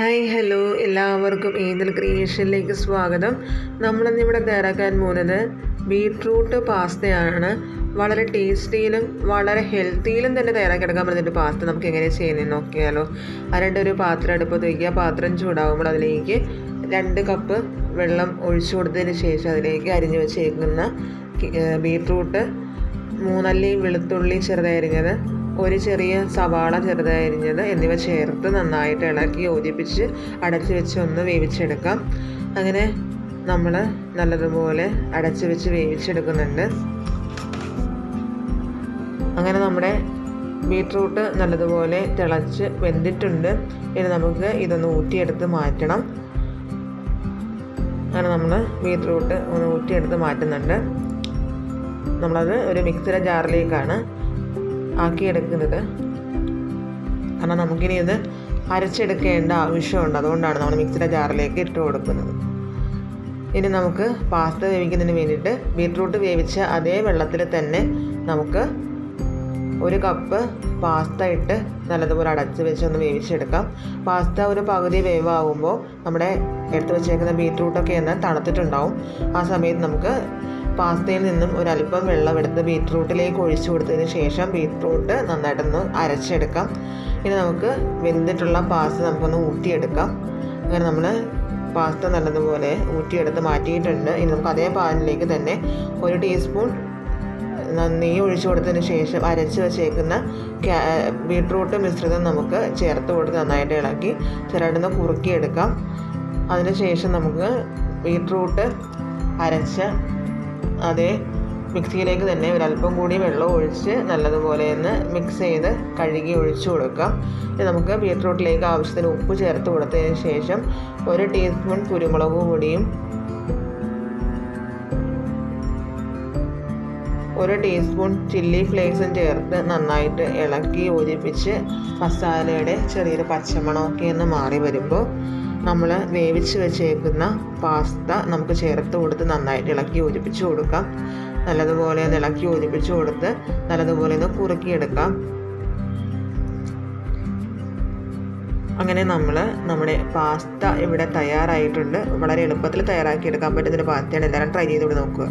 Hi hello എല്ലാവർക്കും Angel ക്രിയേഷനിലേക്ക് സ്വാഗതം. നമ്മളിന്നിവിടെ തയ്യാറാക്കാൻ പോകുന്നത് ബീട്രൂട്ട് പാസ്തയാണ്. വളരെ ടേസ്റ്റിയിലും വളരെ ഹെൽത്തിയിലും തന്നെ തയ്യാറാക്കിയെടുക്കാൻ പറ്റുന്നൊരു പാസ്ത നമുക്ക് എങ്ങനെ ചെയ്യുന്നതെന്ന് നോക്കിയാലോ. ഒരു പാത്രം അടുപ്പത്ത് വയ്ക്കുക. പാത്രം ചൂടാകുമ്പോൾ അതിലേക്ക് 2 കപ്പ് വെള്ളം ഒഴിച്ചു കൊടുത്തതിന് ശേഷം അതിലേക്ക് അരിഞ്ഞു വെച്ചേക്കുന്ന ബീട്രൂട്ട്, 3 അല്ലി വെളുത്തുള്ളി ചെറുതായി അരിഞ്ഞത്, ഒരു ചെറിയ സവാള ചെറുതായി അരിഞ്ഞത് എന്നിവ ചേർത്ത് നന്നായിട്ട് ഇളക്കി യോജിപ്പിച്ച് അടച്ചു വെച്ച് ഒന്ന് വേവിച്ചെടുക്കാം. അങ്ങനെ നമ്മൾ നല്ലതുപോലെ അടച്ചു വെച്ച് വേവിച്ചെടുക്കുന്നുണ്ട്. അങ്ങനെ നമ്മുടെ ബീട്രൂട്ട് നല്ലതുപോലെ തിളച്ച് വെന്തിട്ടുണ്ട്. ഇനി നമുക്ക് ഇതൊന്ന് ഊറ്റിയെടുത്ത് മാറ്റണം. അങ്ങനെ നമ്മൾ ബീട്രൂട്ട് ഒന്ന് ഊറ്റിയെടുത്ത് മാറ്റുന്നുണ്ട്. നമ്മളത് ഒരു മിക്സിയുടെ ജാറിലേക്കാണ് ആക്കിയെടുക്കുന്നത്. കാരണം നമുക്കിനി ഇത് അരച്ചെടുക്കേണ്ട ആവശ്യമുണ്ട്. അതുകൊണ്ടാണ് നമ്മൾ മിക്സിയുടെ ജാറിലേക്ക് ഇട്ട് കൊടുക്കുന്നത്. ഇനി നമുക്ക് പാസ്ത വേവിക്കുന്നതിന് വേണ്ടിയിട്ട് ബീട്രൂട്ട് വേവിച്ച അതേ വെള്ളത്തിൽ തന്നെ നമുക്ക് 1 കപ്പ് പാസ്ത ഇട്ട് നല്ലതുപോലെ അടച്ച് വെച്ച് ഒന്ന് വേവിച്ചെടുക്കാം. പാസ്ത ഒരു പകുതി വേവാകുമ്പോൾ നമ്മുടെ എടുത്ത് വെച്ചേക്കുന്ന ബീട്രൂട്ടൊക്കെ ഒന്ന് തണുത്തിട്ടുണ്ടാവും. ആ സമയത്ത് നമുക്ക് പാസ്തയിൽ നിന്നും ഒരല്പം വെള്ളം എടുത്ത് ബീട്രൂട്ടിലേക്ക് ഒഴിച്ചു കൊടുത്തതിന് ശേഷം ബീട്രൂട്ട് നന്നായിട്ടൊന്ന് അരച്ചെടുക്കാം. ഇനി നമുക്ക് വെന്തിട്ടുള്ള പാസ്ത നമുക്കൊന്ന് ഊറ്റിയെടുക്കാം. അങ്ങനെ നമ്മൾ പാസ്ത നല്ലതുപോലെ ഊറ്റിയെടുത്ത് മാറ്റിയിട്ടുണ്ട്. ഇനി നമുക്ക് അതേ പാനിലേക്ക് തന്നെ 1 ടീസ്പൂൺ നെയ്യ് ഒഴിച്ചു കൊടുത്തതിന് ശേഷം അരച്ച് വെച്ചേക്കുന്ന ബീട്രൂട്ട് മിശ്രിതം നമുക്ക് ചേർത്ത് കൊടുത്ത് നന്നായിട്ട് ഇളക്കി ചെറുതായിട്ടൊന്ന് കുറുക്കിയെടുക്കാം. അതിന് ശേഷം നമുക്ക് ബീട്രൂട്ട് അരച്ച അതേ മിക്സിയിലേക്ക് തന്നെ ഒരല്പം കൂടി വെള്ളം ഒഴിച്ച് നല്ലതുപോലെ ഒന്ന് മിക്സ് ചെയ്ത് കഴുകി ഒഴിച്ചു കൊടുക്കാം. ഇനി നമുക്ക് ബീട്രൂട്ടിലേക്ക് ആവശ്യത്തിന് ഉപ്പ് ചേർത്ത് കൊടുത്തതിന് ശേഷം 1 ടീസ്പൂൺ കുരുമുളക് പൊടിയും 1 ടീസ്പൂൺ ചില്ലി ഫ്ലേക്സും ചേർത്ത് നന്നായിട്ട് ഇളക്കി യോജിപ്പിച്ച് മസാലയുടെ ചെറിയൊരു പച്ചമണമൊക്കെ ഒന്ന് മാറി വരുമ്പോൾ നമ്മൾ വേവിച്ച് വെച്ചേക്കുന്ന പാസ്ത നമുക്ക് ചേർത്ത് കൊടുത്ത് നന്നായിട്ട് ഇളക്കി യോജിപ്പിച്ച് കൊടുക്കാം. നല്ലതുപോലെ ഒന്ന് ഇളക്കി യോജിപ്പിച്ച് കൊടുത്ത് നല്ലതുപോലെ ഒന്ന് കുറുക്കിയെടുക്കാം. അങ്ങനെ നമ്മുടെ പാസ്ത ഇവിടെ തയ്യാറായിട്ടുണ്ട്. വളരെ എളുപ്പത്തിൽ തയ്യാറാക്കിയെടുക്കാൻ പറ്റുന്നൊരു പാസ്തയാണ്. എല്ലാവരും ട്രൈ ചെയ്തുകൊണ്ട് നോക്കുക.